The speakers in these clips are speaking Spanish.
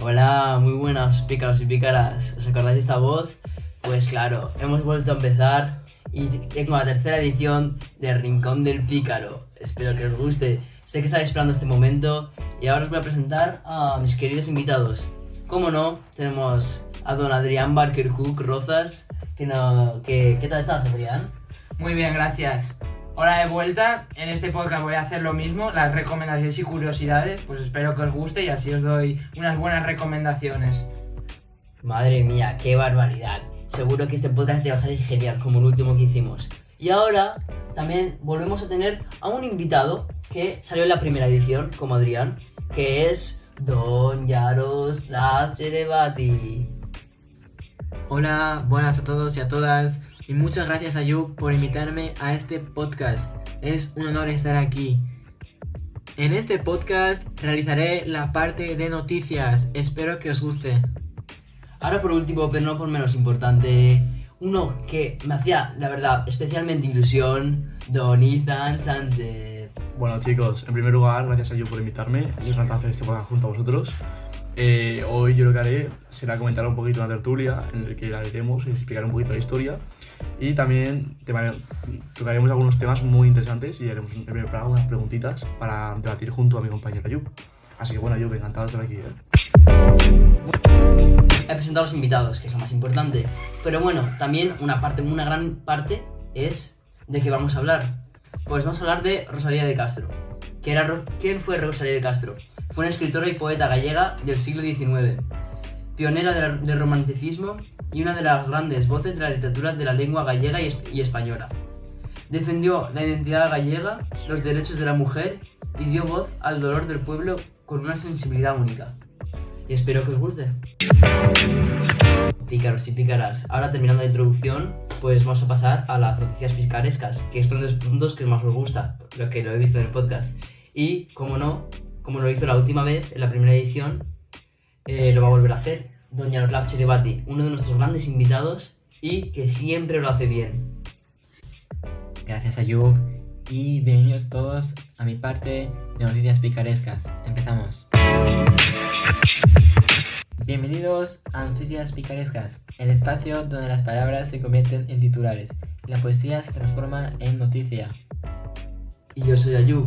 Hola, muy buenas pícaros y pícaras. ¿Os acordáis de esta voz? Pues claro, hemos vuelto a empezar y tengo la tercera edición de Rincón del Pícaro. Espero que os guste. Sé que estáis esperando este momento y ahora os voy a presentar a mis queridos invitados. Como no, tenemos a don Adrián Barker Hook Rozas. ¿Qué tal estás, Adrián? Muy bien, gracias. Hola de vuelta. En este podcast voy a hacer lo mismo, las recomendaciones y curiosidades. Pues espero que os guste y así os doy unas buenas recomendaciones. Madre mía, qué barbaridad. Seguro que este podcast te va a salir genial, como el último que hicimos. Y ahora también volvemos a tener a un invitado que salió en la primera edición, como Adrián, que es Don Yaroslav Cherevati. Hola, buenas a todos y a todas. Y muchas gracias a Yu por invitarme a este podcast. Es un honor estar aquí. En este podcast realizaré la parte de noticias. Espero que os guste. Ahora por último, pero no por menos importante, uno que me hacía, la verdad, especialmente ilusión, Don Ethan Sánchez. Bueno chicos, en primer lugar, gracias a Yu por invitarme. Me encanta hacer este podcast junto a vosotros. Hoy yo lo que haré será comentar un poquito una tertulia en la que la leeremos y explicar un poquito la historia. Y también tocaremos algunos temas muy interesantes y haremos en primer plano unas preguntitas para debatir junto a mi compañero Yu. Así que bueno, Yu, encantado de estar aquí. He presentado a los invitados, que es lo más importante. Pero bueno, también una gran parte es de qué vamos a hablar. Pues vamos a hablar de Rosalía de Castro. ¿Quién fue Rosalía de Castro? Fue una escritora y poeta gallega del siglo XIX, pionera del romanticismo y una de las grandes voces de la literatura de la lengua gallega y española. Defendió la identidad gallega, los derechos de la mujer y dio voz al dolor del pueblo con una sensibilidad única. Y espero que os guste. Pícaros y pícaras, ahora terminando la introducción, pues vamos a pasar a las noticias picarescas, que es uno de los puntos que más os gusta, lo que lo he visto en el podcast. Y, como no, como lo hizo la última vez, en la primera edición, lo va a volver a hacer Don Yaroslav Cherevati, uno de nuestros grandes invitados y que siempre lo hace bien. Gracias a Yu y bienvenidos todos a mi parte de noticias picarescas. Empezamos. Bienvenidos a Noticias Picarescas, el espacio donde las palabras se convierten en titulares y la poesía se transforma en noticia. Y yo soy Ayu.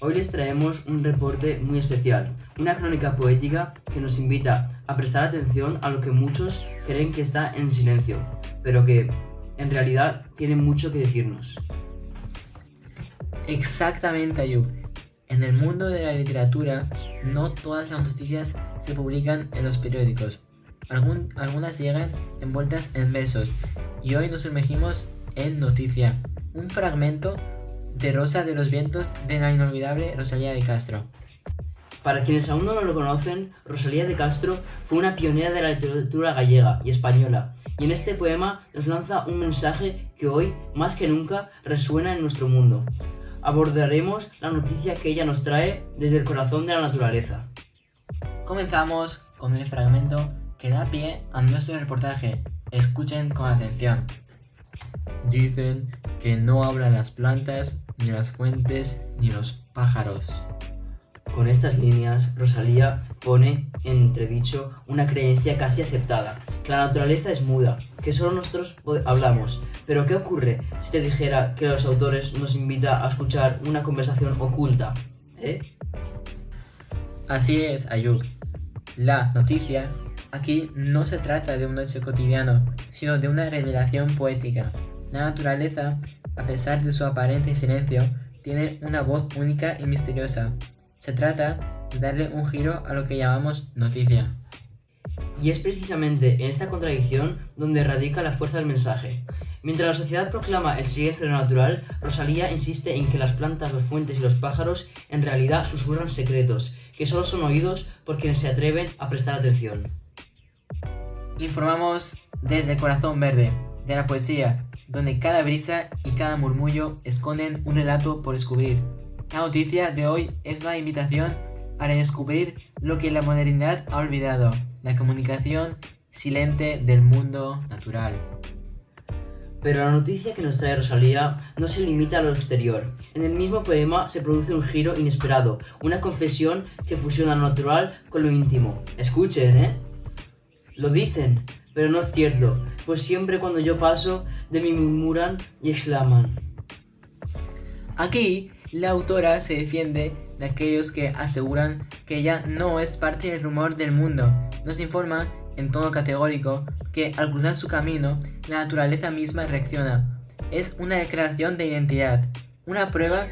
Hoy les traemos un reporte muy especial, una crónica poética que nos invita a prestar atención a lo que muchos creen que está en silencio, pero que en realidad tiene mucho que decirnos. Exactamente, Ayub. En el mundo de la literatura, no todas las noticias se publican en los periódicos. Algunas llegan envueltas en versos, y hoy nos sumergimos en Noticia, un fragmento de Rosa de los Vientos de la inolvidable Rosalía de Castro. Para quienes aún no lo conocen, Rosalía de Castro fue una pionera de la literatura gallega y española, y en este poema nos lanza un mensaje que hoy, más que nunca, resuena en nuestro mundo. Abordaremos la noticia que ella nos trae desde el corazón de la naturaleza. Comenzamos con el fragmento que da pie a nuestro reportaje. Escuchen con atención. Dicen que no hablan las plantas, ni las fuentes, ni los pájaros. Con estas líneas, Rosalía pone en entredicho una creencia casi aceptada, que la naturaleza es muda, que solo nosotros hablamos. Pero ¿qué ocurre si te dijera que los autores nos invitan a escuchar una conversación oculta? Así es, Ayub. La noticia aquí no se trata de un hecho cotidiano, sino de una revelación poética. La naturaleza, a pesar de su aparente silencio, tiene una voz única y misteriosa. Se trata de darle un giro a lo que llamamos noticia. Y es precisamente en esta contradicción donde radica la fuerza del mensaje. Mientras la sociedad proclama el silencio de lo natural, Rosalía insiste en que las plantas, las fuentes y los pájaros en realidad susurran secretos, que solo son oídos por quienes se atreven a prestar atención. Informamos desde Corazón Verde, de la poesía, donde cada brisa y cada murmullo esconden un relato por descubrir. La noticia de hoy es la invitación a redescubrir lo que la modernidad ha olvidado, la comunicación silente del mundo natural. Pero la noticia que nos trae Rosalía no se limita a lo exterior. En el mismo poema se produce un giro inesperado, una confesión que fusiona lo natural con lo íntimo. Escuchen, ¿eh? Lo dicen, pero no es cierto, pues siempre cuando yo paso, de mí murmuran y exclaman. Aquí, la autora se defiende de aquellos que aseguran que ella no es parte del rumor del mundo. Nos informa, en tono categórico, que al cruzar su camino, la naturaleza misma reacciona. Es una declaración de identidad, una prueba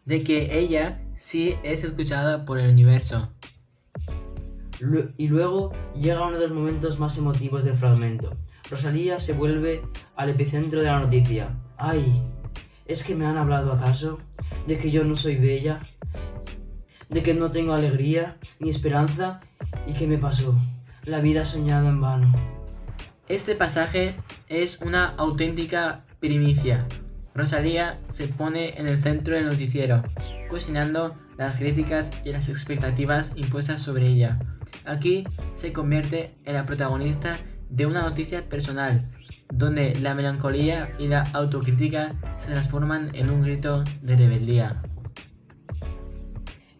de que ella sí es escuchada por el universo. Y luego llega uno de los momentos más emotivos del fragmento. Rosalía se vuelve al epicentro de la noticia. ¡Ay! ¿Es que me han hablado acaso? ¿De que yo no soy bella? ¿De que no tengo alegría ni esperanza? ¿Y qué me pasó? La vida soñada en vano. Este pasaje es una auténtica primicia. Rosalía se pone en el centro del noticiero, cuestionando las críticas y las expectativas impuestas sobre ella. Aquí se convierte en la protagonista de una noticia personal, donde la melancolía y la autocrítica se transforman en un grito de rebeldía.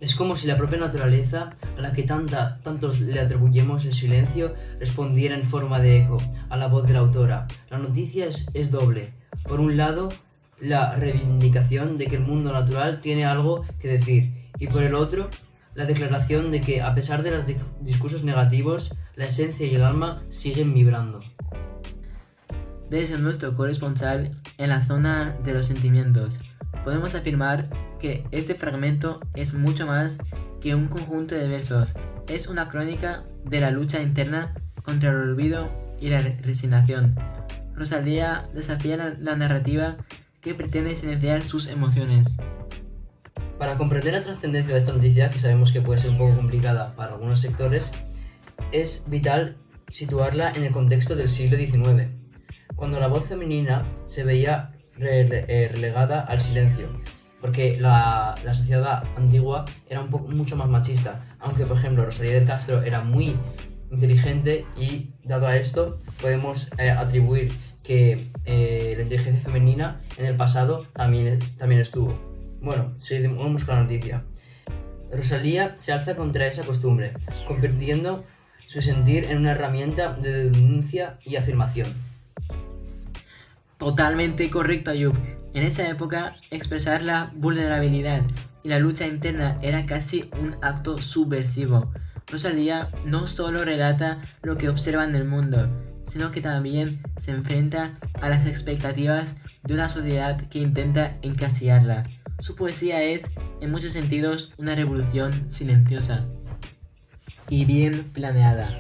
Es como si la propia naturaleza, a la que tantos le atribuyemos el silencio, respondiera en forma de eco a la voz de la autora. La noticia es doble. Por un lado, la reivindicación de que el mundo natural tiene algo que decir, y por el otro, la declaración de que, a pesar de los discursos negativos, la esencia y el alma siguen vibrando. Desde nuestro corresponsal en la zona de los sentimientos, podemos afirmar que este fragmento es mucho más que un conjunto de versos. Es una crónica de la lucha interna contra el olvido y la resignación. Rosalía desafía la narrativa que pretende silenciar sus emociones. Para comprender la trascendencia de esta noticia, que sabemos que puede ser un poco complicada para algunos sectores, es vital situarla en el contexto del siglo XIX, cuando la voz femenina se veía relegada al silencio, porque la sociedad antigua era mucho más machista, aunque por ejemplo Rosalía del Castro era muy inteligente y dado a esto podemos atribuir que la inteligencia femenina en el pasado también estuvo. Bueno, seguimos con la noticia. Rosalía se alza contra esa costumbre, convirtiendo su sentir en una herramienta de denuncia y afirmación. Totalmente correcto, Ayub. En esa época, expresar la vulnerabilidad y la lucha interna era casi un acto subversivo. Rosalía no solo relata lo que observa en el mundo, sino que también se enfrenta a las expectativas de una sociedad que intenta encasillarla. Su poesía es, en muchos sentidos, una revolución silenciosa y bien planeada.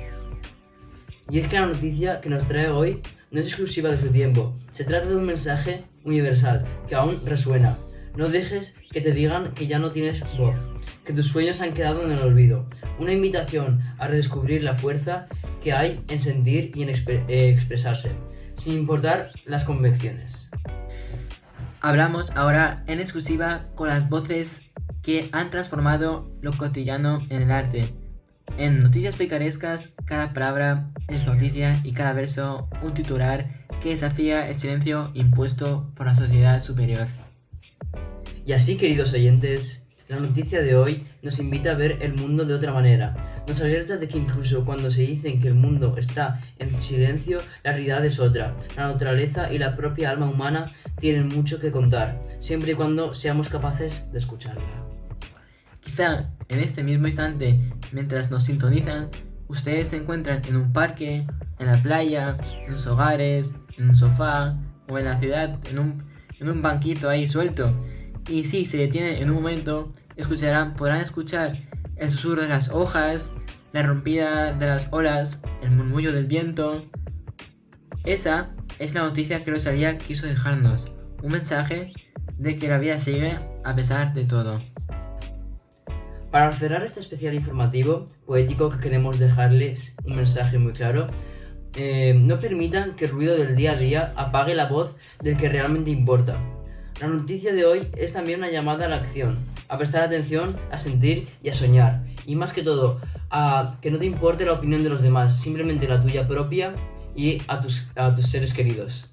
Y es que la noticia que nos trae hoy no es exclusiva de su tiempo. Se trata de un mensaje universal que aún resuena. No dejes que te digan que ya no tienes voz, que tus sueños han quedado en el olvido. Una invitación a redescubrir la fuerza que hay en sentir y en expresarse, sin importar las convenciones. Hablamos ahora en exclusiva con las voces que han transformado lo cotidiano en el arte. En Noticias Picarescas, cada palabra es noticia y cada verso un titular que desafía el silencio impuesto por la sociedad superior. Y así, queridos oyentes, la noticia de hoy nos invita a ver el mundo de otra manera. Nos alerta de que incluso cuando se dicen que el mundo está en silencio, la realidad es otra. La naturaleza y la propia alma humana tienen mucho que contar, siempre y cuando seamos capaces de escucharla. Quizá en este mismo instante, mientras nos sintonizan, ustedes se encuentran en un parque, en la playa, en sus hogares, en un sofá o en la ciudad, en un banquito ahí suelto. Y si se detienen en un momento, podrán escuchar el susurro de las hojas, la rompida de las olas, el murmullo del viento. Esa es la noticia que Rosalía quiso dejarnos, un mensaje de que la vida sigue a pesar de todo. Para cerrar este especial informativo poético que queremos dejarles un mensaje muy claro, no permitan que el ruido del día a día apague la voz del que realmente importa. La noticia de hoy es también una llamada a la acción, a prestar atención, a sentir y a soñar. Y más que todo, a que no te importe la opinión de los demás, simplemente la tuya propia y a tus seres queridos.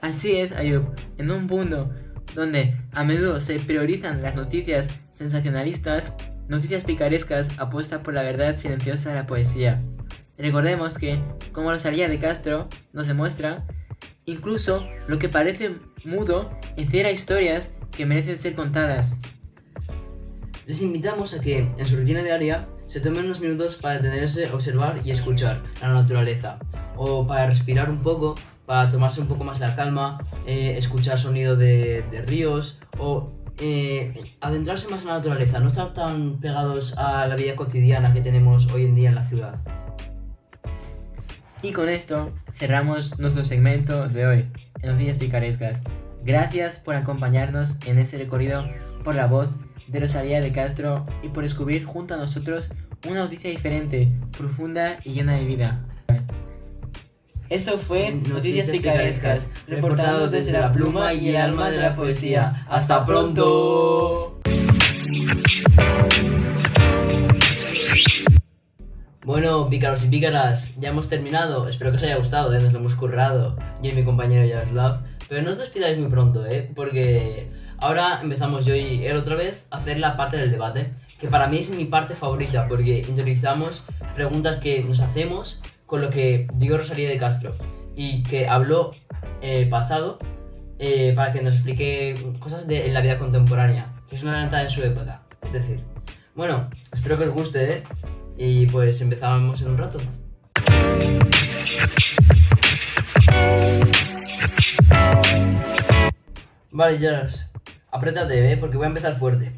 Así es, Ayub, en un mundo donde a menudo se priorizan las noticias sensacionalistas, noticias picarescas apuesta por la verdad silenciosa de la poesía. Recordemos que, como Rosalía de Castro nos demuestra, incluso lo que parece mudo encierra historias que merecen ser contadas. Les invitamos a que, en su rutina diaria, se tomen unos minutos para detenerse, observar y escuchar la naturaleza, o para respirar un poco, para tomarse un poco más la calma, escuchar sonido de ríos, o adentrarse más en la naturaleza, no estar tan pegados a la vida cotidiana que tenemos hoy en día en la ciudad. Y con esto cerramos nuestro segmento de hoy, en Noticias Picarescas. Gracias por acompañarnos en este recorrido por la voz de Rosalía de Castro y por descubrir junto a nosotros una noticia diferente, profunda y llena de vida. Esto fue Noticias Picarescas, reportado desde la pluma y el alma de la poesía. ¡Hasta pronto! Bueno, pícaros y pícaras, ya hemos terminado. Espero que os haya gustado, nos lo hemos currado, yo y mi compañero Yaroslav. Pero no os despidáis muy pronto, porque ahora empezamos yo y él otra vez a hacer la parte del debate, que para mí es mi parte favorita, porque interiorizamos preguntas que nos hacemos con lo que dijo Rosalía de Castro y que habló pasado para que nos explique cosas de la vida contemporánea, que es una adelantada en su época. Es decir, bueno, espero que os guste, y pues empezamos en un rato. Vale, Jaros, apriétate, porque voy a empezar fuerte.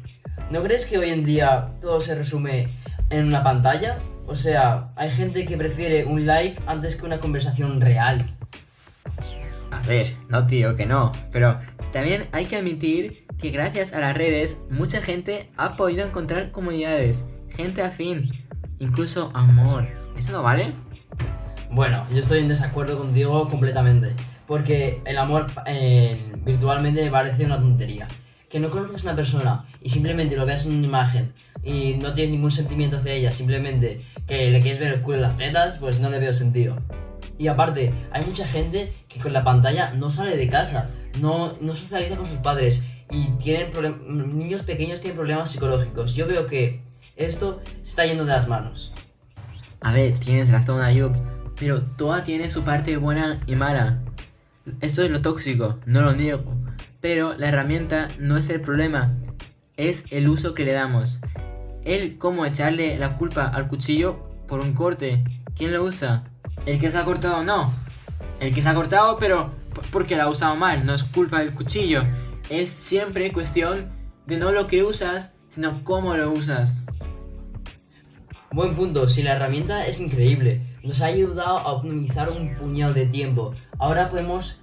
¿No crees que hoy en día todo se resume en una pantalla? O sea, hay gente que prefiere un like antes que una conversación real. A ver, no tío, que no, pero también hay que admitir que gracias a las redes mucha gente ha podido encontrar comunidades, gente afín, incluso amor. ¿Eso no vale? Bueno, yo estoy en desacuerdo contigo completamente, porque el amor virtualmente me parece una tontería. Que no conozcas a una persona y simplemente lo veas en una imagen y no tienes ningún sentimiento hacia ella, simplemente que le quieres ver el culo en las tetas, pues no le veo sentido. Y aparte, hay mucha gente que con la pantalla no sale de casa, no socializa con sus padres y niños pequeños tienen problemas psicológicos. Yo veo que esto se está yendo de las manos. A ver, tienes razón, Ayub, pero toda tiene su parte buena y mala. Esto es lo tóxico, no lo niego, pero la herramienta no es el problema, es el uso que le damos. ¿Cómo echarle la culpa al cuchillo por un corte? ¿Quién lo usa? ¿El que se ha cortado? No. El que se ha cortado, pero porque lo ha usado mal, no es culpa del cuchillo. Es siempre cuestión de no lo que usas, sino cómo lo usas. Buen punto, si la herramienta es increíble, nos ha ayudado a optimizar un puñado de tiempo. Ahora podemos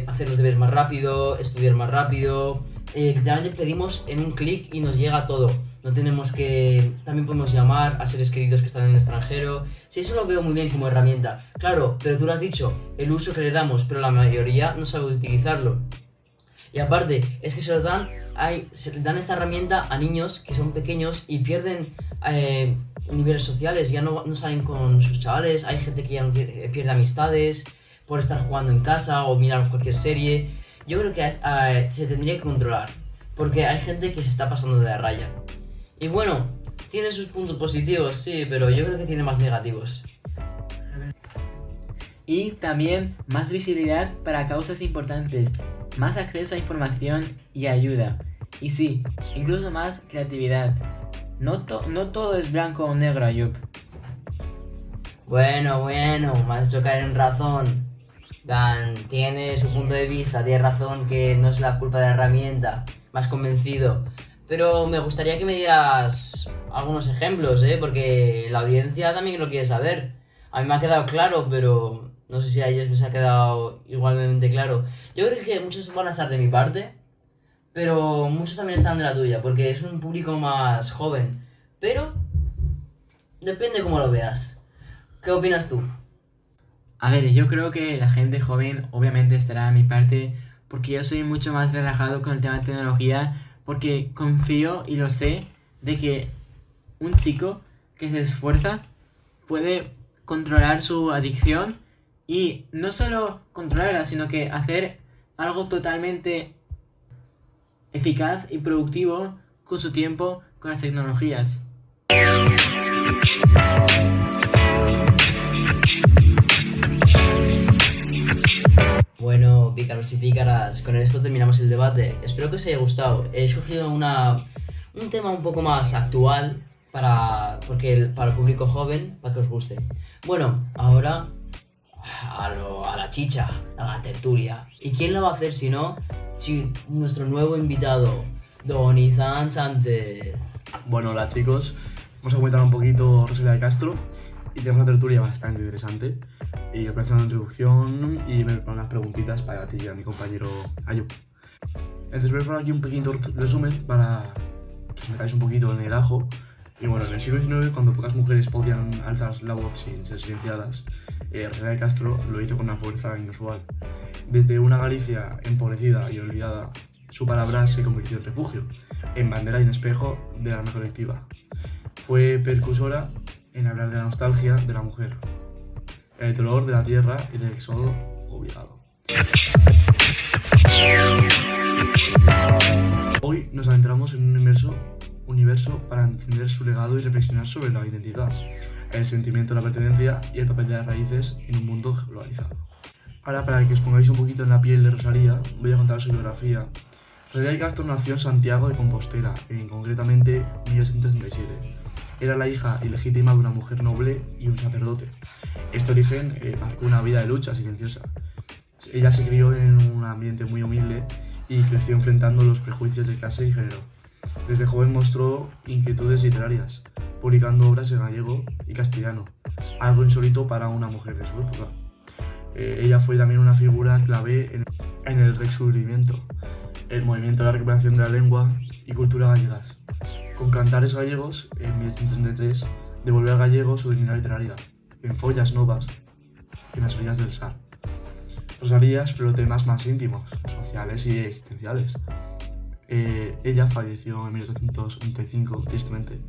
hacer los deberes más rápido, estudiar más rápido, literalmente pedimos en un clic y nos llega todo. No tenemos que... También podemos llamar a seres queridos que están en el extranjero. Sí, eso lo veo muy bien como herramienta. Claro, pero tú lo has dicho, el uso que le damos, pero la mayoría no sabe utilizarlo. Y aparte, es que se le dan esta herramienta a niños que son pequeños y pierden niveles sociales, ya no salen con sus chavales, hay gente que ya no pierde amistades por estar jugando en casa o mirar cualquier serie. Yo creo que se tendría que controlar, porque hay gente que se está pasando de la raya. Y bueno, tiene sus puntos positivos, sí, pero yo creo que tiene más negativos. Y también más visibilidad para causas importantes, más acceso a información y ayuda. Y sí, incluso más creatividad. No todo es blanco o negro, Ayub. Bueno, me has hecho caer en razón. Dan, tiene su punto de vista, tiene razón que no es la culpa de la herramienta. Me has convencido. Pero me gustaría que me dieras algunos ejemplos, porque la audiencia también lo quiere saber. A mí me ha quedado claro, pero no sé si a ellos les ha quedado igualmente claro. Yo creo que muchos van a estar de mi parte, pero muchos también están de la tuya, porque es un público más joven. Pero depende cómo lo veas. ¿Qué opinas tú? A ver, yo creo que la gente joven obviamente estará a mi parte, porque yo soy mucho más relajado con el tema de tecnología, porque confío y lo sé de que un chico que se esfuerza puede controlar su adicción y no solo controlarla, sino que hacer algo totalmente eficaz y productivo con su tiempo, con las tecnologías. Bueno, pícaros y pícaras, con esto terminamos el debate. Espero que os haya gustado. He escogido un tema un poco más actual para el público joven, para que os guste. Bueno, ahora a la chicha, a la tertulia. ¿Y quién lo va a hacer si no nuestro nuevo invitado, Don Izan Sánchez? Bueno, hola chicos, vamos a comentar un poquito Rosalía de Castro y tenemos una tertulia bastante interesante. Y os voy a hacer una introducción y me pongo unas preguntitas para ti y a mi compañero Ayub. Entonces voy a poner aquí un pequeño resumen para que os metáis un poquito en el ajo. Y bueno, en el siglo XIX, cuando pocas mujeres podían alzar la voz sin ser silenciadas, Rosalía de Castro lo hizo con una fuerza inusual. Desde una Galicia empobrecida y olvidada, su palabra se convirtió en refugio, en bandera y en espejo de la alma colectiva. Fue precursora en hablar de la nostalgia de la mujer, el dolor de la tierra y del éxodo obligado. Hoy nos adentramos en un universo para entender su legado y reflexionar sobre la identidad, el sentimiento de la pertenencia y el papel de las raíces en un mundo globalizado. Ahora, para que os pongáis un poquito en la piel de Rosalía, voy a contar su biografía. Rosalía de Castro nació en Santiago de Compostela, concretamente en 1837. Era la hija ilegítima de una mujer noble y un sacerdote. Este origen marcó una vida de lucha silenciosa. Ella se crió en un ambiente muy humilde y creció enfrentando los prejuicios de clase y género. Desde joven mostró inquietudes literarias, publicando obras en gallego y castellano, algo insólito para una mujer de su época. Ella fue también una figura clave en el Rexurdimento, el movimiento de la recuperación de la lengua y cultura gallegas. Con Cantares gallegos, en 1833, devolvió al gallego su dignidad literaria, en Follas Novas y en las orillas del Sar. Rosalía exploró temas más íntimos, sociales y existenciales. Ella falleció en 1885, tristemente,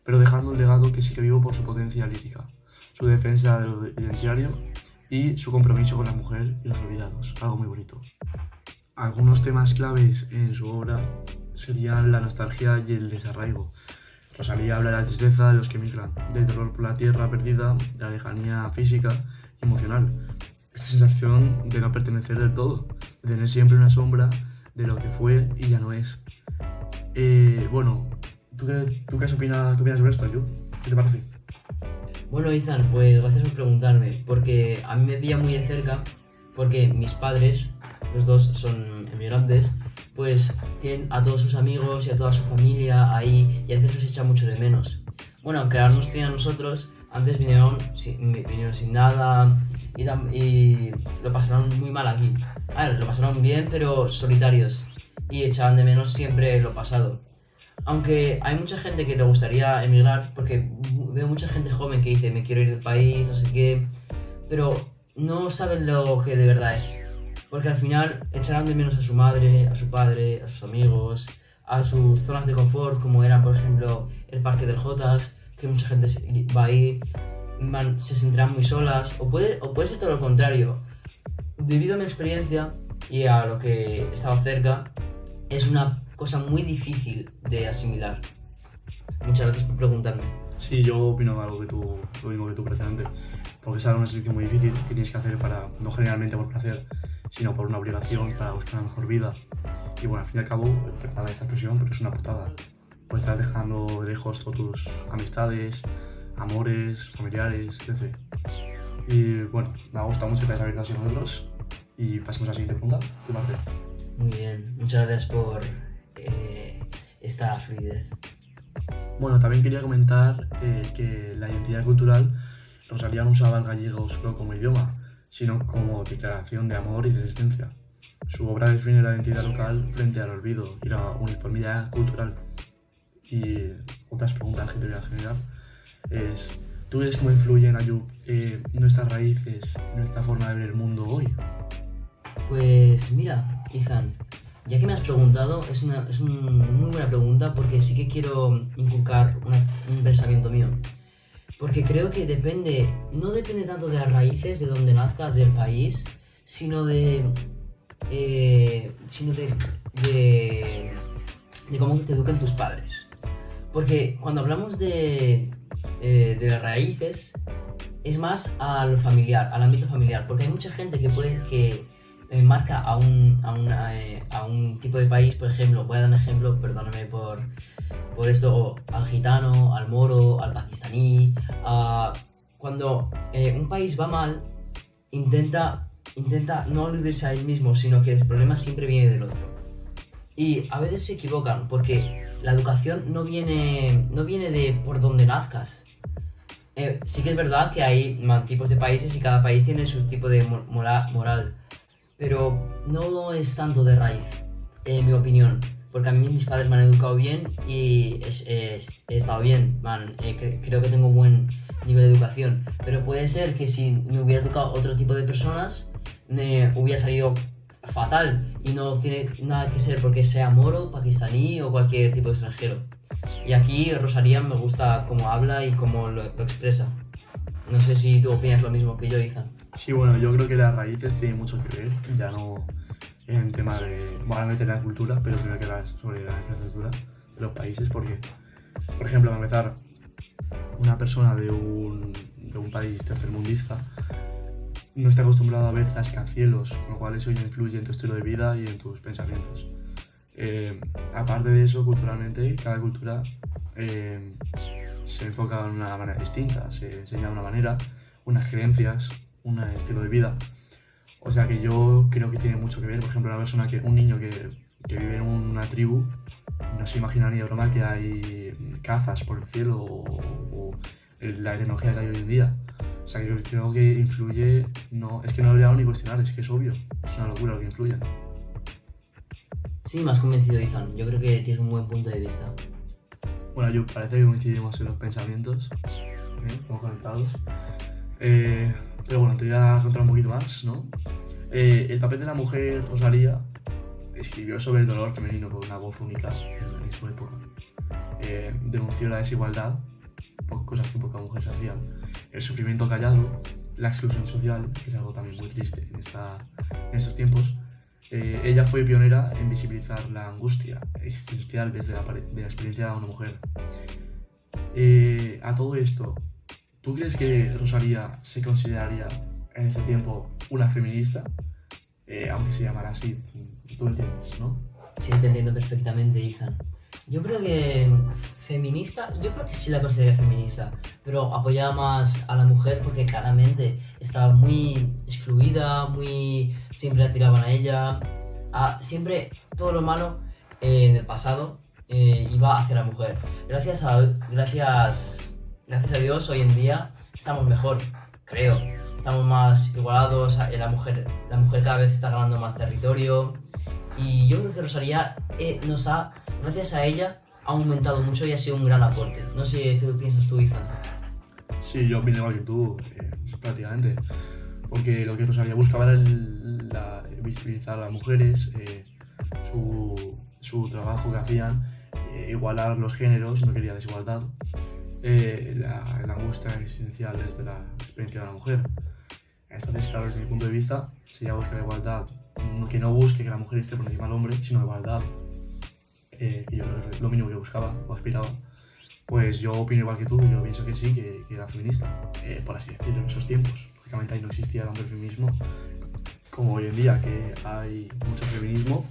pero dejando un legado que sigue vivo por su potencia lírica, su defensa de lo identitario y su compromiso con la mujer y los olvidados, algo muy bonito. Algunos temas claves en su obra serían la nostalgia y el desarraigo. Rosalía habla de la tristeza de los que emigran, del dolor por la tierra perdida, de la lejanía física y emocional. Esta sensación de no pertenecer del todo, de tener siempre una sombra de lo que fue y ya no es. Bueno, ¿tú qué opinas sobre esto, Ayub? ¿Qué te parece? Bueno, Izan, pues gracias por preguntarme, porque a mí me pilla muy de cerca, porque mis padres, los dos son emigrantes, pues tienen a todos sus amigos y a toda su familia ahí y a veces los echa mucho de menos. Bueno, aunque ahora nos tienen a nosotros, antes vinieron sin nada y lo pasaron muy mal aquí. A ver, lo pasaron bien, pero solitarios y echaban de menos siempre lo pasado. Aunque hay mucha gente que le gustaría emigrar, porque veo mucha gente joven que dice me quiero ir del país, no sé qué, pero no saben lo que de verdad es. Porque al final echarán de menos a su madre, a su padre, a sus amigos, a sus zonas de confort, como eran, por ejemplo, el Parque del Jotas, que mucha gente va ahí, se sentirán muy solas, o puede ser todo lo contrario. Debido a mi experiencia y a lo que he estado cerca, es una cosa muy difícil de asimilar. Muchas gracias por preguntarme. Sí, yo opino lo mismo que tú precisamente, porque es un ejercicio muy difícil que tienes que hacer no generalmente por placer, sino por una obligación para buscar una mejor vida. Y bueno, al fin y al cabo, perdón esta expresión, pero es una putada. Pues estás dejando lejos todas tus amistades, amores, familiares, etc. Y bueno, me ha gustado mucho que hayas abierto así nosotros. Y pasemos a la siguiente pregunta. ¿Qué parte? Muy bien, muchas gracias por esta fluidez. Bueno, también quería comentar que la identidad cultural, Rosalía no usaba el gallego solo como idioma, sino como declaración de amor y de existencia. Su obra define la identidad local frente al olvido y la uniformidad cultural. Y otras preguntas que te voy a generar es, ¿tú ves cómo influyen, Ayub, nuestras raíces, nuestra forma de ver el mundo hoy? Pues mira, Izan, ya que me has preguntado, es una muy buena pregunta porque sí que quiero inculcar un pensamiento mío. Porque creo que no depende tanto de las raíces, de donde nazca, del país, sino de sino de cómo te educan tus padres. Porque cuando hablamos de las raíces, es más a lo familiar, al ámbito familiar, porque hay mucha gente que marca a un tipo de país. Por ejemplo, voy a dar un ejemplo, perdóname por esto, al gitano, al moro, al pakistaní. Cuando un país va mal, intenta no aludirse a él mismo, sino que el problema siempre viene del otro. Y a veces se equivocan, porque la educación no viene de por donde nazcas. Sí que es verdad que hay tipos de países y cada país tiene su tipo de moral, pero no es tanto de raíz, en mi opinión, porque a mí mis padres me han educado bien y he estado bien, creo que tengo buen nivel de educación, pero puede ser que si me hubiera educado otro tipo de personas hubiera salido fatal, y no tiene nada que ser porque sea moro, pakistaní o cualquier tipo de extranjero. Y aquí Rosalía me gusta cómo habla y cómo lo expresa. No sé si tú opinas lo mismo que yo, Izan. Sí, bueno, yo creo que las raíces tienen mucho que ver, ya no en tema de, bueno, meter la cultura, pero primero que hablar sobre la infraestructura de los países, porque, por ejemplo, para empezar, una persona de un país tercermundista no está acostumbrado a ver rascacielos, con lo cual eso ya influye en tu estilo de vida y en tus pensamientos. Aparte de eso, culturalmente, cada cultura se enfoca de una manera distinta, se enseña de una manera, unas creencias, un estilo de vida. O sea que yo creo que tiene mucho que ver. Por ejemplo, un niño que vive en una tribu no se imagina ni de broma que hay cazas por el cielo o la tecnología que hay hoy en día. O sea que yo creo que influye, es que no habría ni cuestionar, es que es obvio, es una locura lo que influye. Sí, me has convencido, Izan. Yo creo que tienes un buen punto de vista. Bueno, parece que coincidimos en los pensamientos, estamos conectados. Pero bueno, te voy a contar un poquito más, ¿no? El papel de la mujer, Rosalía, escribió sobre el dolor femenino con una voz única en su época. Denunció la desigualdad, cosas que pocas mujeres hacían, el sufrimiento callado, la exclusión social, que es algo también muy triste en estos tiempos. Ella fue pionera en visibilizar la angustia existencial desde la experiencia de una mujer. A todo esto, ¿tú crees que Rosalía se consideraría en ese tiempo una feminista? Aunque se llamara así, tú entiendes, ¿no? Sí, te entiendo perfectamente, Izan. Yo creo que sí la consideraría feminista, pero apoyaba más a la mujer porque claramente estaba muy excluida, siempre la tiraban a ella, siempre todo lo malo en el pasado iba hacia la mujer. Gracias a Dios hoy en día estamos mejor, creo. Estamos más igualados, la mujer cada vez está ganando más territorio, y yo creo que Rosalía gracias a ella ha aumentado mucho y ha sido un gran aporte. No sé qué piensas tú, Izan. Sí, yo opino igual que tú, prácticamente. Porque lo que Rosalía buscaba era visibilizar a las mujeres, su trabajo que hacían, igualar los géneros, no quería desigualdad, la angustia existencial desde la experiencia de la mujer. Entonces, claro, desde mi punto de vista, si ella busca la igualdad, que no busque que la mujer esté por encima del hombre, sino igualdad, que yo creo que es lo mínimo que buscaba o aspiraba, pues yo opino igual que tú. Yo pienso que sí, que era feminista, por así decirlo, en esos tiempos. Lógicamente ahí no existía tanto el feminismo como hoy en día, que hay mucho feminismo,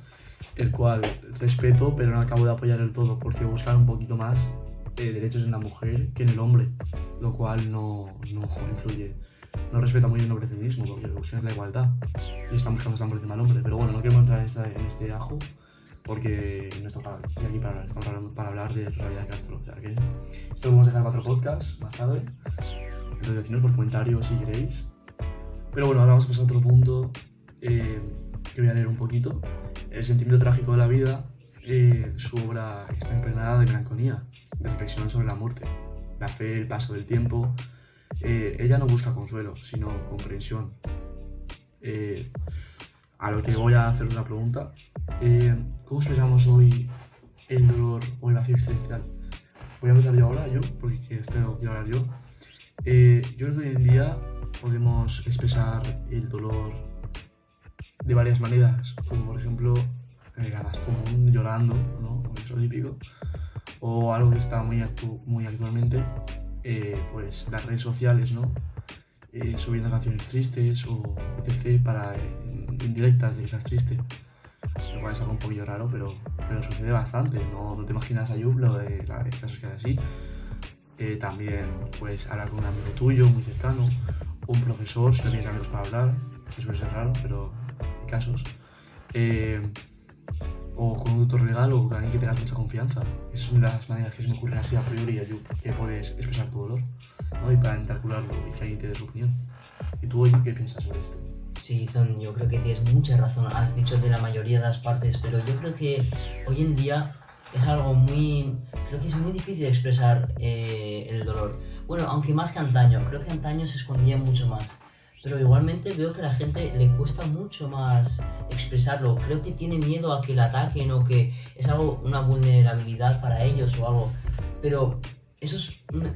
el cual respeto, pero no acabo de apoyar del todo, porque buscan un poquito más derechos en la mujer que en el hombre, lo cual no influye. No respeta muy bien el feminismo, porque lo que buscan es la igualdad y están buscando estar por encima del hombre. Pero bueno, no quiero entrar en este ajo, porque no estoy aquí para hablar, estamos para hablar de Rosalía de Castro. O sea que esto lo vamos a dejar para otro podcast más tarde. Entonces decidnos por comentarios si queréis. Pero bueno, ahora vamos a pasar a otro punto que voy a leer un poquito. El sentimiento trágico de la vida. Su obra está impregnada de melancolía, de reflexión sobre la muerte, la fe, el paso del tiempo. Ella no busca consuelo, sino comprensión. A lo que voy a hacer una pregunta. ¿Cómo expresamos hoy el dolor o el vacío existencial? Voy a empezar yo ahora, porque quiero hablar yo. Yo creo que hoy en día podemos expresar el dolor de varias maneras, como por ejemplo la más común, llorando, ¿no? Eso típico, o algo que está muy actualmente, pues las redes sociales, ¿no? Subiendo canciones tristes o etc. para indirectas de que estás triste, lo cual es algo un poquillo raro, pero sucede bastante, no te imaginas a Ayub lo de casos que hay así. También puedes hablar con un amigo tuyo muy cercano, o un profesor si no tienes amigos para hablar, que suele ser raro, pero hay casos. O con un tutor legal o con alguien que tengas mucha confianza. Esas son las maneras que se me ocurren así a priori, Ayub, que puedes expresar tu dolor, ¿no? Y para intentar y que alguien te dé su opinión. ¿Y tú, Ayub, qué piensas sobre esto? Sí, Zon, yo creo que tienes mucha razón. Has dicho de la mayoría de las partes, pero yo creo que hoy en día es algo creo que es muy difícil expresar el dolor. Bueno, aunque más que antaño, creo que antaño se escondía mucho más. Pero igualmente veo que a la gente le cuesta mucho más expresarlo. Creo que tiene miedo a que le ataquen o que es algo, una vulnerabilidad para ellos o algo. Pero eso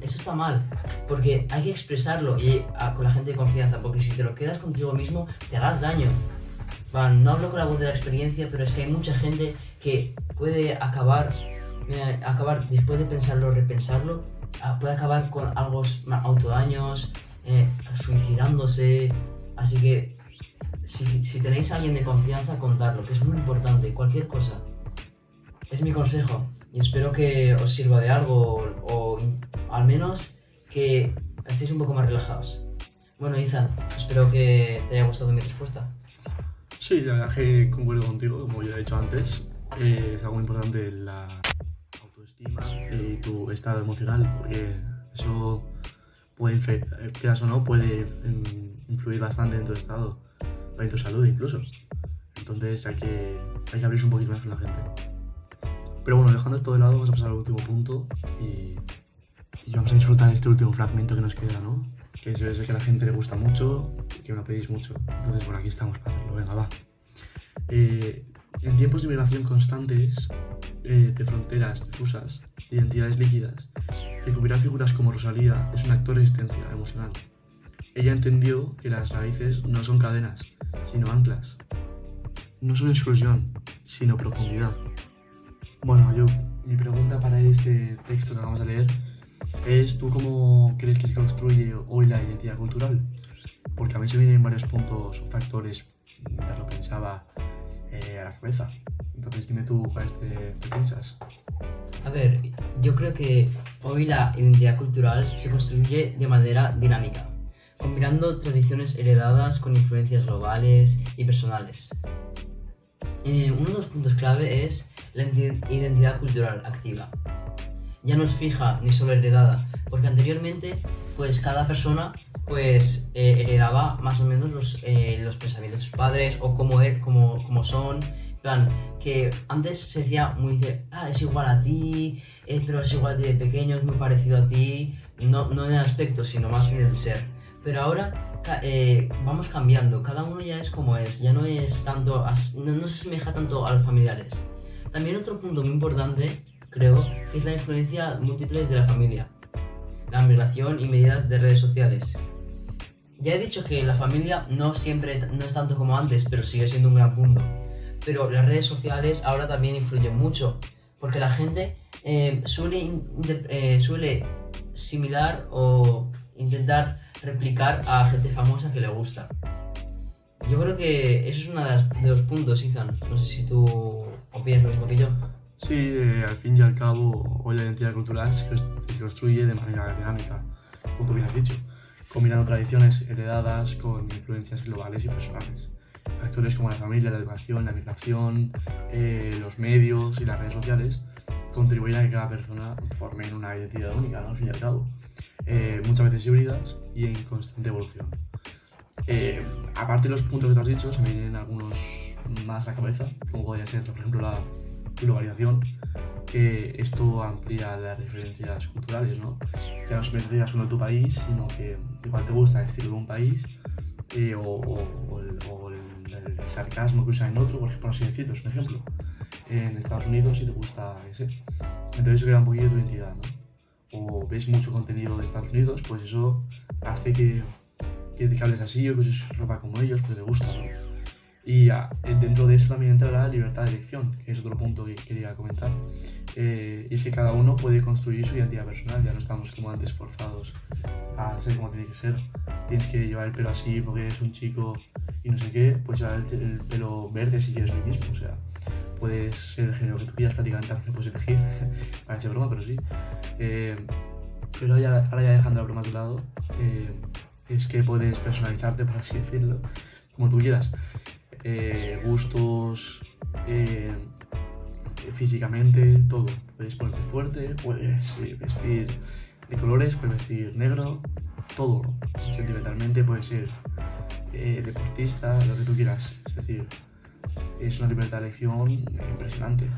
está mal, porque hay que expresarlo con la gente de confianza, porque si te lo quedas contigo mismo, te harás daño. No hablo con la voz de la experiencia, pero es que hay mucha gente que puede acabar después de pensarlo, repensarlo, puede acabar con algo autodaños, suicidándose. Así que si tenéis a alguien de confianza, contadlo, que es muy importante, cualquier cosa. Es mi consejo y espero que os sirva de algo o al menos que estéis un poco más relajados. Bueno, Ethan, espero que te haya gustado mi respuesta. Sí, la verdad que concuerdo contigo, como ya he dicho antes. Es algo importante la autoestima y tu estado emocional, porque eso puede, quieras o no, puede influir bastante en tu estado, en tu salud incluso. Entonces hay que abrirse un poquito más con la gente. Pero bueno, dejando esto de lado, vamos a pasar al último punto y vamos a disfrutar este último fragmento que nos queda, ¿no? Que se ve que a la gente le gusta mucho y que me lo pedís mucho. Entonces, bueno, aquí estamos para hacerlo. Venga, va. En tiempos de migración constantes, de fronteras difusas, de identidades líquidas, recuperar figuras como Rosalía es un actor de existencia emocional. Ella entendió que las raíces no son cadenas, sino anclas. No son exclusión, sino profundidad. Bueno, mi pregunta para este texto que vamos a leer es: ¿tú cómo crees que se construye hoy la identidad cultural? Porque a mí se vienen varios puntos o factores, mientras lo pensaba, a la cabeza. Entonces dime tú cuáles te piensas. A ver, yo creo que hoy la identidad cultural se construye de manera dinámica, combinando tradiciones heredadas con influencias globales y personales. Uno de los puntos clave es la identidad cultural activa. Ya no es fija ni solo heredada, porque anteriormente pues cada persona pues heredaba más o menos los pensamientos de sus padres o cómo son. En plan, que antes se decía es igual a ti, pero es igual a ti de pequeño, es muy parecido a ti, no en el aspecto, sino más en el ser. Pero ahora vamos cambiando, cada uno ya es como es, ya no es tanto, no se asemeja tanto a los familiares. También otro punto muy importante, creo, que es la influencia múltiples de la familia, la migración y medidas de redes sociales. Ya he dicho que la familia no es tanto como antes, pero sigue siendo un gran punto. Pero las redes sociales ahora también influyen mucho, porque la gente suele similar o intentar replicar a gente famosa que le gusta. Yo creo que eso es uno de los puntos, Ethan. No sé si tú opinas lo mismo que yo. Sí, al fin y al cabo, hoy la identidad cultural se construye de manera dinámica, como tú bien has dicho, combinando tradiciones heredadas con influencias globales y personales. Factores como la familia, la educación, la migración, los medios y las redes sociales contribuyen a que cada persona forme una identidad única, ¿no? Al fin y al cabo. Muchas veces híbridas y en constante evolución. Aparte de los puntos que te has dicho, se me vienen algunos más a la cabeza, como podría ser, por ejemplo, la globalización, que esto amplía las diferencias culturales, ¿no? Que no solo digas uno de tu país, sino que igual te gusta el estilo de un país o el sarcasmo que usan en otro, por así decirlo, es un ejemplo. En Estados Unidos, si te gusta ese. Entonces eso crea un poquillo tu identidad, ¿no? O ves mucho contenido de Estados Unidos, pues eso hace que te hables así o que uses ropa como ellos, pues te gusta, ¿no? Y dentro de eso también entra la libertad de elección, que es otro punto que quería comentar. Y es que cada uno puede construir su identidad personal, ya no estamos como antes forzados a ser como tiene que ser. Tienes que llevar el pelo así porque eres un chico y no sé qué, pues llevar el pelo verde si quieres hoy mismo, o sea, puedes ser el género que tú quieras, prácticamente a veces puedes elegir, parece broma, pero sí. Pero ahora ya dejando las bromas de lado, es que puedes personalizarte, por así decirlo, como tú quieras. Gustos, físicamente, todo. Puedes ponerte fuerte, puedes vestir de colores, puedes vestir negro, todo. Sentimentalmente puedes ser deportista, lo que tú quieras. Es decir, es una libertad de elección impresionante.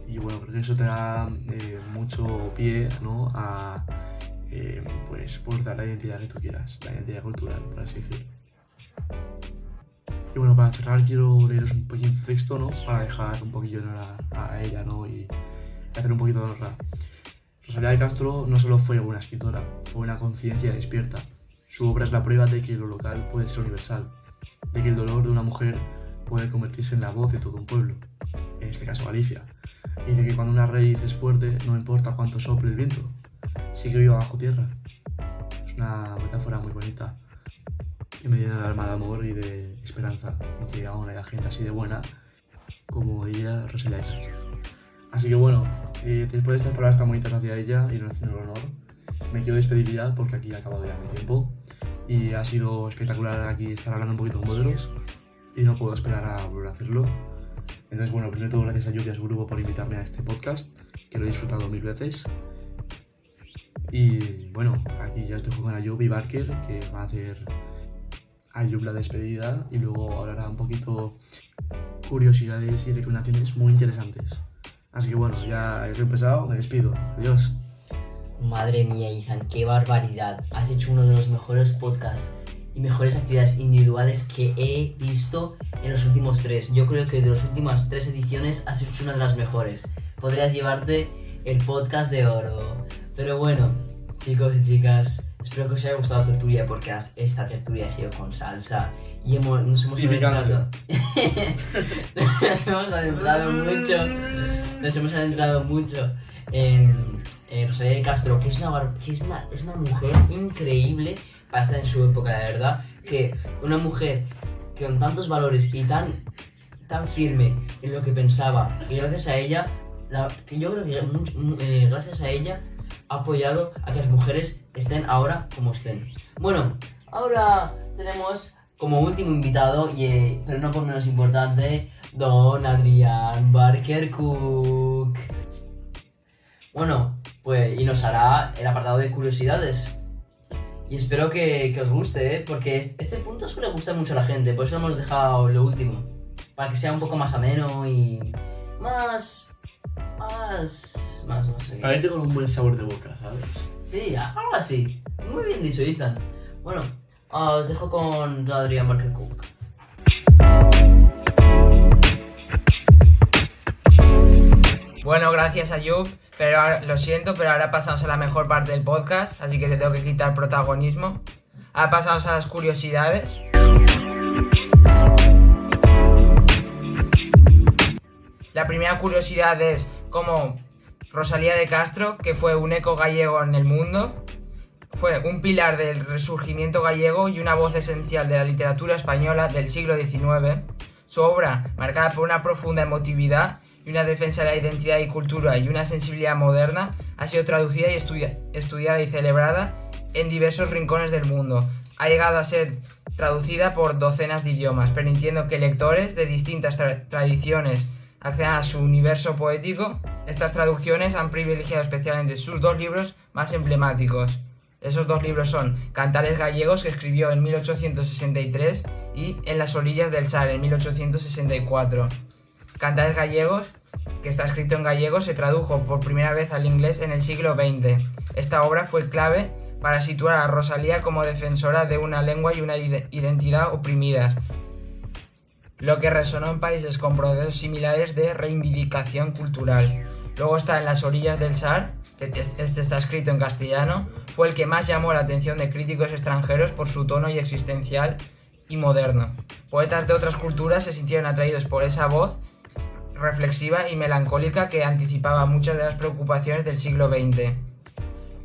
Y bueno, creo que eso te da mucho pie, ¿no? A pues portar la identidad que tú quieras, la identidad cultural, por así decirlo. Y bueno, para cerrar quiero leeros un pequeño texto, ¿no? Para dejar un poquillo de honor a ella, ¿no? Y hacer un poquito de honor. Rosalía de Castro no solo fue una escritora, fue una conciencia despierta. Su obra es la prueba de que lo local puede ser universal, de que el dolor de una mujer puede convertirse en la voz de todo un pueblo, en este caso Galicia, y de que cuando una raíz es fuerte no importa cuánto sople el viento, sigue viva bajo tierra. Es una metáfora muy bonita que me llena el alma de amor y de esperanza, y que aún haya gente así de buena como ella, Rosalía de Castro. Así que bueno, después de estas palabras tan bonitas hacia ella y no haciendo el honor, me quiero despedir ya porque aquí ha acabado ya mi tiempo y ha sido espectacular aquí estar hablando un poquito con vosotros y no puedo esperar a volver a hacerlo. Entonces bueno, primero de todo gracias a Yuki y a su grupo por invitarme a este podcast, que lo he disfrutado 1000 veces. Y bueno, aquí ya os dejo con Ayub y Barker, que van a hacer Ayub la despedida y luego hablará un poquito curiosidades y recomendaciones muy interesantes. Así que bueno, ya he empezado, me despido. Adiós. Madre mía, Ethan, qué barbaridad. Has hecho uno de los mejores podcasts y mejores actividades individuales que he visto en los últimos 3. Yo creo que de las últimas 3 ediciones has hecho una de las mejores. Podrías llevarte el podcast de oro. Pero bueno, chicos y chicas, espero que os haya gustado la tertulia porque esta tertulia ha sido con salsa y nos hemos adentrado. Nos hemos adentrado mucho en Rosalía de Castro, que es una mujer increíble para estar en su época, de verdad. Que una mujer que con tantos valores y tan firme en lo que pensaba, y gracias a ella, yo creo que gracias a ella ha apoyado a que las mujeres estén ahora como estén. Bueno, ahora tenemos como último invitado, pero no por menos importante, don Adrián Barker Cook. Bueno, pues y nos hará el apartado de curiosidades. Y espero que os guste, porque este punto suele gustar mucho a la gente, por eso hemos dejado lo último. Para que sea un poco más ameno y más no sé. A ver, con un buen sabor de boca, ¿sabes? Sí, algo así. Muy bien dicho, Ethan. Bueno, os dejo con Adrián Barker Cook. Bueno, gracias Ayub, pero ahora, lo siento, pero ahora pasamos a la mejor parte del podcast, así que te tengo que quitar protagonismo. Ahora pasamos a las curiosidades. La primera curiosidad es cómo Rosalía de Castro, que fue un eco gallego en el mundo, fue un pilar del resurgimiento gallego y una voz esencial de la literatura española del siglo XIX. Su obra, marcada por una profunda emotividad y una defensa de la identidad y cultura y una sensibilidad moderna, ha sido traducida y estudiada y celebrada en diversos rincones del mundo. Ha llegado a ser traducida por docenas de idiomas, permitiendo que lectores de distintas tradiciones accedan a su universo poético. Estas traducciones han privilegiado especialmente sus 2 libros más emblemáticos. Esos 2 libros son Cantares gallegos, que escribió en 1863, y En las orillas del Sar, en 1864. Cantares gallegos, que está escrito en gallego, se tradujo por primera vez al inglés en el siglo XX. Esta obra fue clave para situar a Rosalía como defensora de una lengua y una identidad oprimidas, lo que resonó en países con procesos similares de reivindicación cultural. Luego está En las orillas del Sar, que este está escrito en castellano, fue el que más llamó la atención de críticos extranjeros por su tono y existencial y moderno. Poetas de otras culturas se sintieron atraídos por esa voz reflexiva y melancólica que anticipaba muchas de las preocupaciones del siglo XX.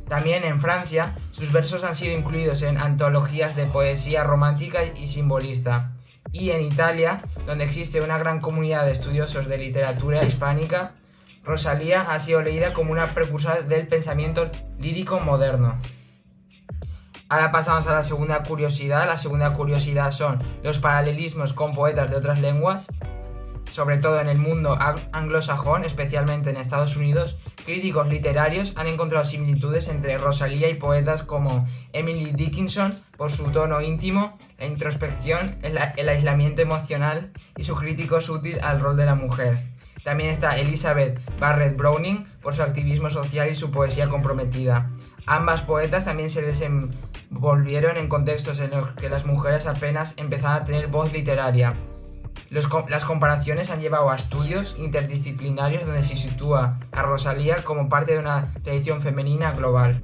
También en Francia, sus versos han sido incluidos en antologías de poesía romántica y simbolista. Y en Italia, donde existe una gran comunidad de estudiosos de literatura hispánica, Rosalía ha sido leída como una precursora del pensamiento lírico moderno. Ahora pasamos a la segunda curiosidad. La segunda curiosidad son los paralelismos con poetas de otras lenguas. Sobre todo en el mundo anglosajón, especialmente en Estados Unidos, críticos literarios han encontrado similitudes entre Rosalía y poetas como Emily Dickinson por su tono íntimo, la introspección, el aislamiento emocional y su crítico sutil al rol de la mujer. También está Elizabeth Barrett Browning por su activismo social y su poesía comprometida. Ambas poetas también se desenvolvieron en contextos en los que las mujeres apenas empezaban a tener voz literaria. Las comparaciones han llevado a estudios interdisciplinarios donde se sitúa a Rosalía como parte de una tradición femenina global.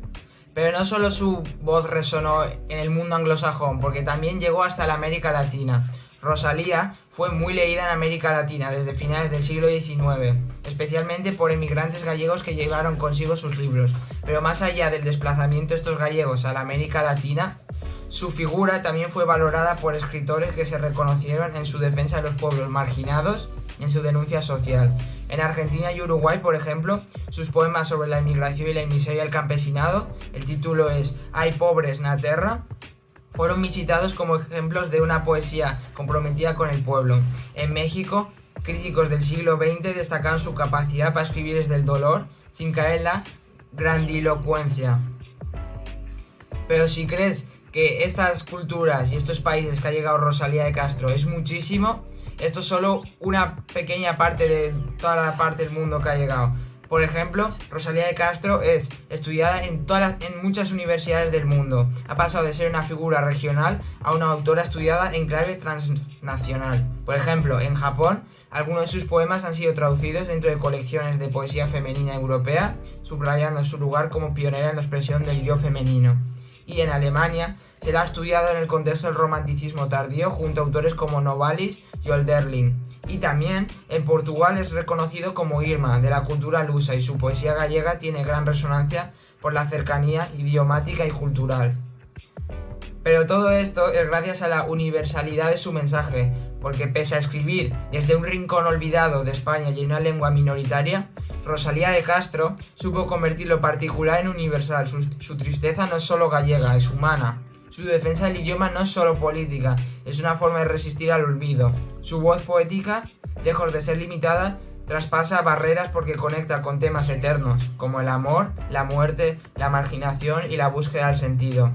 Pero no solo su voz resonó en el mundo anglosajón, porque también llegó hasta la América Latina. Rosalía fue muy leída en América Latina desde finales del siglo XIX, especialmente por emigrantes gallegos que llevaron consigo sus libros. Pero más allá del desplazamiento de estos gallegos a la América Latina, su figura también fue valorada por escritores que se reconocieron en su defensa de los pueblos marginados y en su denuncia social. En Argentina y Uruguay, por ejemplo, sus poemas sobre la inmigración y la miseria del campesinado, el título es Hay pobres na terra, fueron visitados como ejemplos de una poesía comprometida con el pueblo. En México, críticos del siglo XX destacan su capacidad para escribir desde el dolor sin caer en la grandilocuencia. Pero si crees que estas culturas y estos países que ha llegado Rosalía de Castro es muchísimo, esto es solo una pequeña parte de toda la parte del mundo que ha llegado. Por ejemplo, Rosalía de Castro es estudiada en muchas universidades del mundo. Ha pasado de ser una figura regional a una autora estudiada en clave transnacional. Por ejemplo, en Japón, algunos de sus poemas han sido traducidos dentro de colecciones de poesía femenina europea, subrayando su lugar como pionera en la expresión del yo femenino. Y en Alemania se la ha estudiado en el contexto del romanticismo tardío junto a autores como Novalis y Hölderlin. Y también en Portugal es reconocido como Irma, de la cultura lusa, y su poesía gallega tiene gran resonancia por la cercanía idiomática y cultural. Pero todo esto es gracias a la universalidad de su mensaje, porque pese a escribir desde un rincón olvidado de España y en una lengua minoritaria, Rosalía de Castro supo convertir lo particular en universal. Su tristeza no es solo gallega, es humana. Su defensa del idioma no es solo política, es una forma de resistir al olvido. Su voz poética, lejos de ser limitada, traspasa barreras porque conecta con temas eternos, como el amor, la muerte, la marginación y la búsqueda del sentido.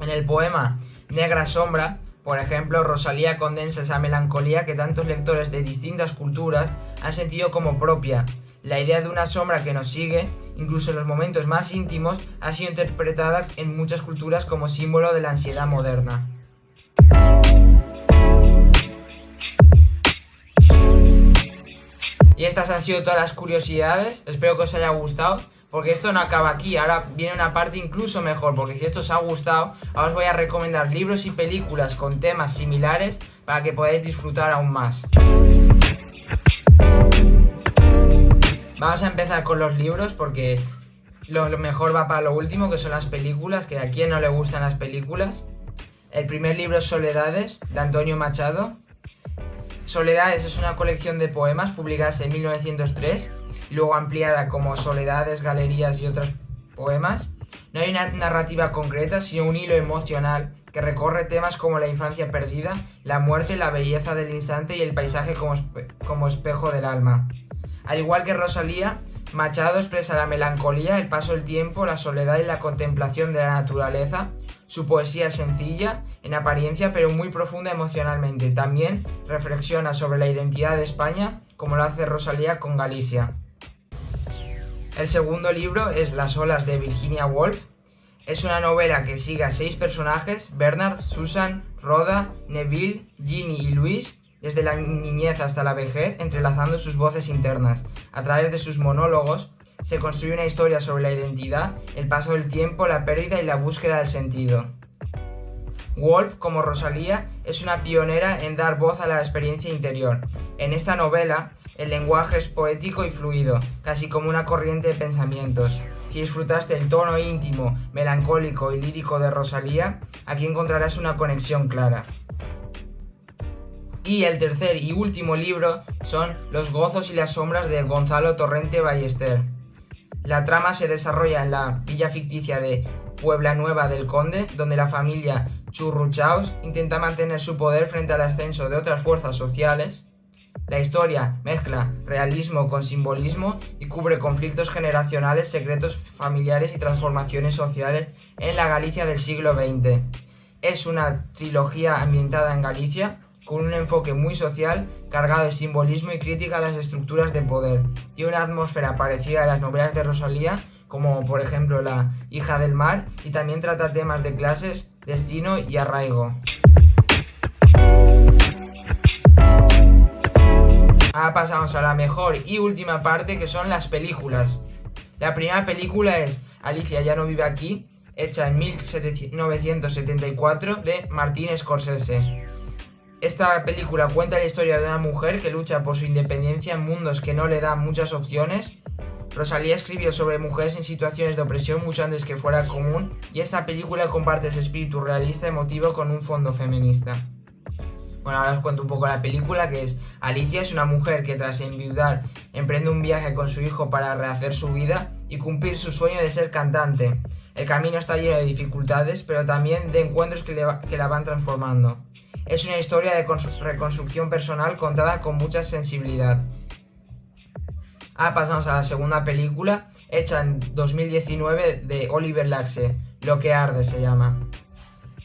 En el poema Negra Sombra, por ejemplo, Rosalía condensa esa melancolía que tantos lectores de distintas culturas han sentido como propia. La idea de una sombra que nos sigue, incluso en los momentos más íntimos, ha sido interpretada en muchas culturas como símbolo de la ansiedad moderna. Y estas han sido todas las curiosidades, espero que os haya gustado, porque esto no acaba aquí, ahora viene una parte incluso mejor, porque si esto os ha gustado, ahora os voy a recomendar libros y películas con temas similares para que podáis disfrutar aún más. Vamos a empezar con los libros porque lo mejor va para lo último, que son las películas, que a quien no le gustan las películas. El primer libro es Soledades, de Antonio Machado. Soledades es una colección de poemas publicadas en 1903, luego ampliada como Soledades, Galerías y otros poemas. No hay una narrativa concreta, sino un hilo emocional que recorre temas como la infancia perdida, la muerte, la belleza del instante y el paisaje como espejo del alma. Al igual que Rosalía, Machado expresa la melancolía, el paso del tiempo, la soledad y la contemplación de la naturaleza. Su poesía es sencilla en apariencia, pero muy profunda emocionalmente. También reflexiona sobre la identidad de España, como lo hace Rosalía con Galicia. El segundo libro es Las olas, de Virginia Woolf. Es una novela que sigue a 6 personajes: Bernard, Susan, Rhoda, Neville, Ginny y Louise, desde la niñez hasta la vejez, entrelazando sus voces internas. A través de sus monólogos se construye una historia sobre la identidad, el paso del tiempo, la pérdida y la búsqueda del sentido. Woolf, como Rosalía, es una pionera en dar voz a la experiencia interior. En esta novela, el lenguaje es poético y fluido, casi como una corriente de pensamientos. Si disfrutaste el tono íntimo, melancólico y lírico de Rosalía, aquí encontrarás una conexión clara. Y el tercer y último libro son Los gozos y las sombras de Gonzalo Torrente Ballester. La trama se desarrolla en la villa ficticia de Puebla Nueva del Conde, donde la familia Churruchaos intenta mantener su poder frente al ascenso de otras fuerzas sociales. La historia mezcla realismo con simbolismo y cubre conflictos generacionales, secretos familiares y transformaciones sociales en la Galicia del siglo XX. Es una trilogía ambientada en Galicia, con un enfoque muy social, cargado de simbolismo y crítica a las estructuras de poder. Tiene una atmósfera parecida a las novelas de Rosalía, como por ejemplo La hija del mar, y también trata temas de clases, destino y arraigo. Ahora pasamos a la mejor y última parte, que son las películas. La primera película es Alicia ya no vive aquí, hecha en 1974 de Martin Scorsese. Esta película cuenta la historia de una mujer que lucha por su independencia en mundos que no le dan muchas opciones. Rosalía escribió sobre mujeres en situaciones de opresión mucho antes que fuera común, y esta película comparte ese espíritu realista emotivo con un fondo feminista. Bueno, ahora os cuento un poco la película, que es Alicia es una mujer que tras enviudar emprende un viaje con su hijo para rehacer su vida y cumplir su sueño de ser cantante. El camino está lleno de dificultades, pero también de encuentros que la van transformando. Es una historia de reconstrucción personal contada con mucha sensibilidad. Ahora pasamos a la segunda película, hecha en 2019 de Oliver Laxe, Lo que arde se llama.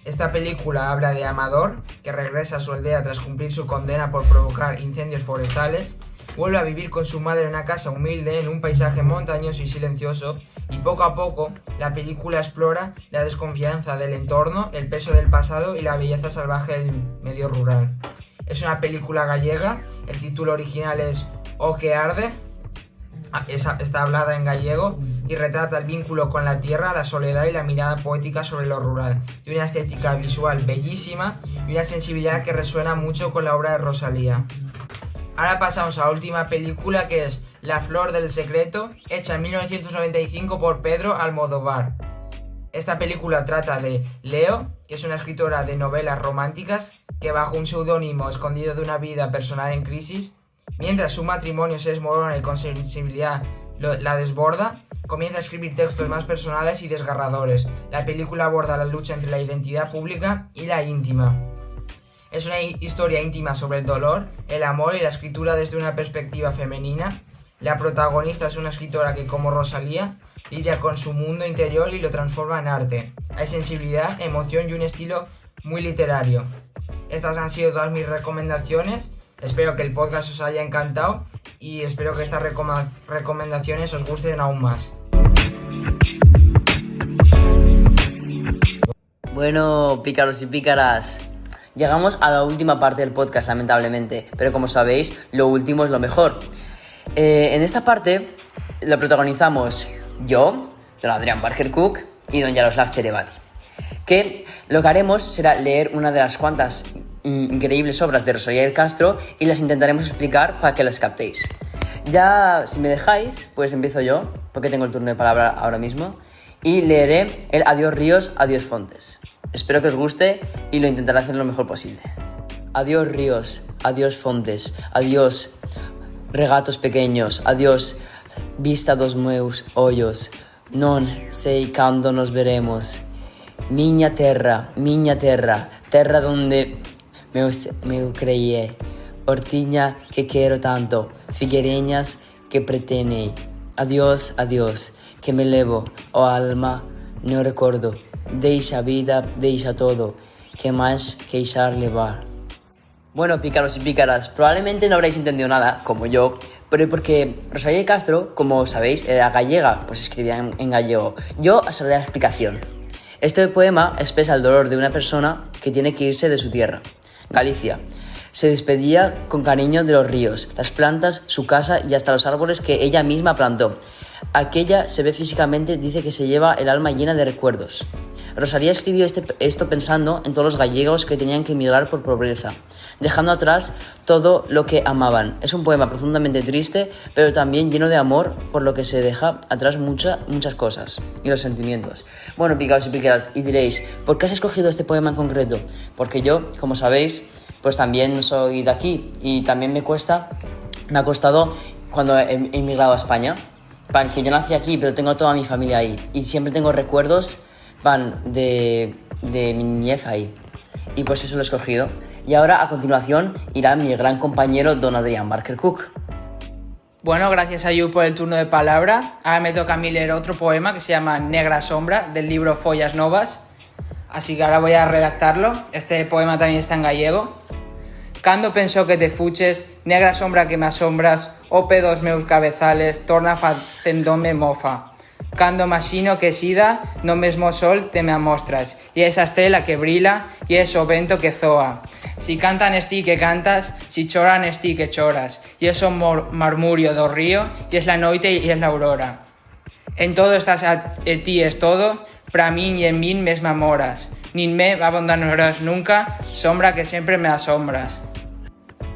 Esta película habla de Amador, que regresa a su aldea tras cumplir su condena por provocar incendios forestales. Vuelve a vivir con su madre en una casa humilde, en un paisaje montañoso y silencioso, y poco a poco la película explora la desconfianza del entorno, el peso del pasado y la belleza salvaje del medio rural. Es una película gallega, el título original es O que arde, está hablada en gallego y retrata el vínculo con la tierra, la soledad y la mirada poética sobre lo rural. Tiene una estética visual bellísima y una sensibilidad que resuena mucho con la obra de Rosalía. Ahora pasamos a la última película, que es La flor del secreto, hecha en 1995 por Pedro Almodóvar. Esta película trata de Leo, que es una escritora de novelas románticas que bajo un seudónimo escondido de una vida personal en crisis, mientras su matrimonio se desmorona y con sensibilidad la desborda, comienza a escribir textos más personales y desgarradores. La película aborda la lucha entre la identidad pública y la íntima. Es una historia íntima sobre el dolor, el amor y la escritura desde una perspectiva femenina. La protagonista es una escritora que, como Rosalía, lidia con su mundo interior y lo transforma en arte. Hay sensibilidad, emoción y un estilo muy literario. Estas han sido todas mis recomendaciones. Espero que el podcast os haya encantado y espero que estas recomendaciones os gusten aún más. Bueno, pícaros y pícaras, llegamos a la última parte del podcast, lamentablemente, pero como sabéis, lo último es lo mejor. En esta parte lo protagonizamos yo, don Adrián Barker Cook y don Yaroslav Cherevati, que lo que haremos será leer una de las cuantas increíbles obras de Rosalía del Castro y las intentaremos explicar para que las captéis. Ya, si me dejáis, pues empiezo yo, porque tengo el turno de palabra ahora mismo, y leeré el Adiós ríos, adiós fontes. Espero que os guste y lo intentaré hacer lo mejor posible. Adiós ríos, adiós fontes, adiós regatos pequeños, adiós vista dos meus ollos, non sei cando nos veremos. Miña terra, terra donde meu creie, hortiña que quero tanto, figuereñas que pretenei. Adiós, adiós, que me levo o alma no recordo, deixa vida, deixa todo, que máis queixar levar. Bueno, pícaros y pícaras, probablemente no habréis entendido nada, como yo, pero porque Rosalía del Castro, como sabéis, era gallega, pues escribía en gallego. Yo os haré la explicación. Este poema expresa el dolor de una persona que tiene que irse de su tierra, Galicia. Se despedía con cariño de los ríos, las plantas, su casa y hasta los árboles que ella misma plantó. Aquella se ve físicamente, dice que se lleva el alma llena de recuerdos. Rosalía escribió esto pensando en todos los gallegos que tenían que emigrar por pobreza, dejando atrás todo lo que amaban. Es un poema profundamente triste, pero también lleno de amor, por lo que se deja atrás muchas cosas y los sentimientos. Bueno, picaos y piqueras, y diréis, ¿por qué has escogido este poema en concreto? Porque yo, como sabéis, pues también soy de aquí y también me ha costado cuando he emigrado a España. Que yo nací aquí, pero tengo toda mi familia ahí. Y siempre tengo recuerdos, de mi niñez ahí. Y pues eso lo he escogido. Y ahora, a continuación, irá mi gran compañero Don Adrián Barker Cook. Bueno, gracias a Yu por el turno de palabra. Ahora me toca a mí leer otro poema que se llama Negra Sombra, del libro Follas Novas. Así que ahora voy a redactarlo. Este poema también está en gallego. Cando penso que te fuches, negra sombra que me asombras, ope dos meus cabezales, torna facendome mofa. Cando imagino que sida, no mesmo sol te me amostras, y esa estrela que brila, y eso vento que zoa. Si cantan esti que cantas, si choran esti que choras, y eso marmurio do río, y es la noite y es la aurora. En todo estás a ti es todo, pra min y en min mesma moras. Nin me abandonarás nunca, sombra que siempre me asombras.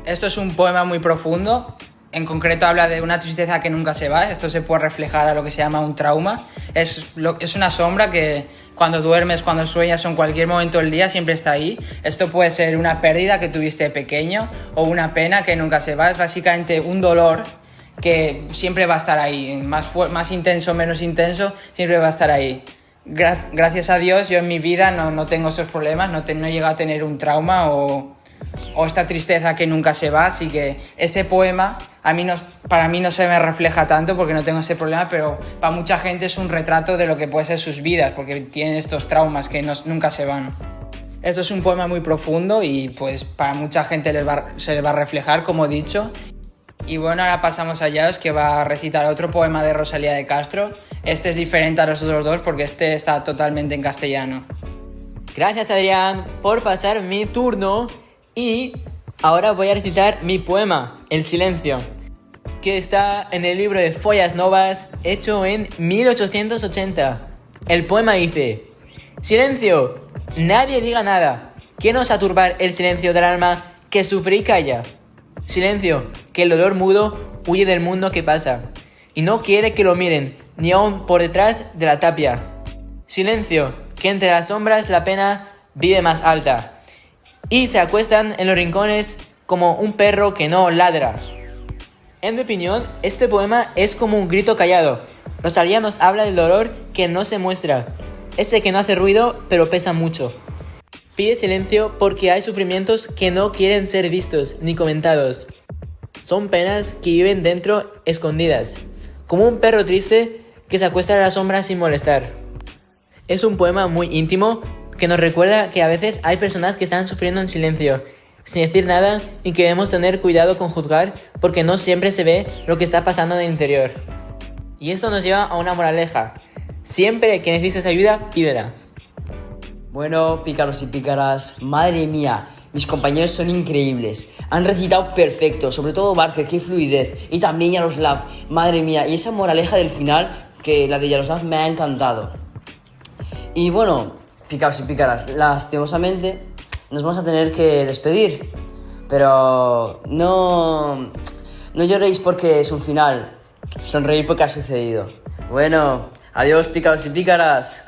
Esto es un poema muy profundo, en concreto habla de una tristeza que nunca se va. Esto se puede reflejar a lo que se llama un trauma. Es una sombra que cuando duermes, cuando sueñas o en cualquier momento del día siempre está ahí. Esto puede ser una pérdida que tuviste de pequeño o una pena que nunca se va. Es básicamente un dolor que siempre va a estar ahí, más intenso o menos intenso, siempre va a estar ahí. Gracias a Dios yo en mi vida no tengo esos problemas, no he llegado a tener un trauma o esta tristeza que nunca se va, así que este poema para mí no se me refleja tanto porque no tengo ese problema, pero para mucha gente es un retrato de lo que puede ser sus vidas porque tienen estos traumas que nunca se van. Esto es un poema muy profundo y pues para mucha gente se les va a reflejar, como he dicho. Y bueno, ahora pasamos a Yaos, que va a recitar otro poema de Rosalía de Castro. Este es diferente a los otros dos porque este está totalmente en castellano. Gracias, Adrián, por pasar mi turno. Y ahora voy a recitar mi poema, El silencio, que está en el libro de Follas Novas, hecho en 1880. El poema dice: silencio, nadie diga nada, que nos aturbar el silencio del alma que sufre y calla. Silencio, que el dolor mudo huye del mundo que pasa, y no quiere que lo miren, ni aun por detrás de la tapia. Silencio, que entre las sombras la pena vive más alta, y se acuestan en los rincones como un perro que no ladra. En mi opinión, este poema es como un grito callado. Rosalía nos habla del dolor que no se muestra, ese que no hace ruido pero pesa mucho. Pide silencio porque hay sufrimientos que no quieren ser vistos ni comentados. Son penas que viven dentro escondidas, como un perro triste que se acuesta en la sombra sin molestar. Es un poema muy íntimo que nos recuerda que a veces hay personas que están sufriendo en silencio, sin decir nada, y que debemos tener cuidado con juzgar porque no siempre se ve lo que está pasando en el interior. Y esto nos lleva a una moraleja: siempre que necesites ayuda, pídela. Bueno, pícaros y pícaras, madre mía, mis compañeros son increíbles. Han recitado perfecto, sobre todo Barker, qué fluidez. Y también Yaroslav, madre mía. Y esa moraleja del final, que la de Yaroslav me ha encantado. Y bueno, pícaros y pícaras, lastimosamente nos vamos a tener que despedir. Pero no lloréis porque es un final. Sonreír porque ha sucedido. Bueno, adiós, pícaros y pícaras.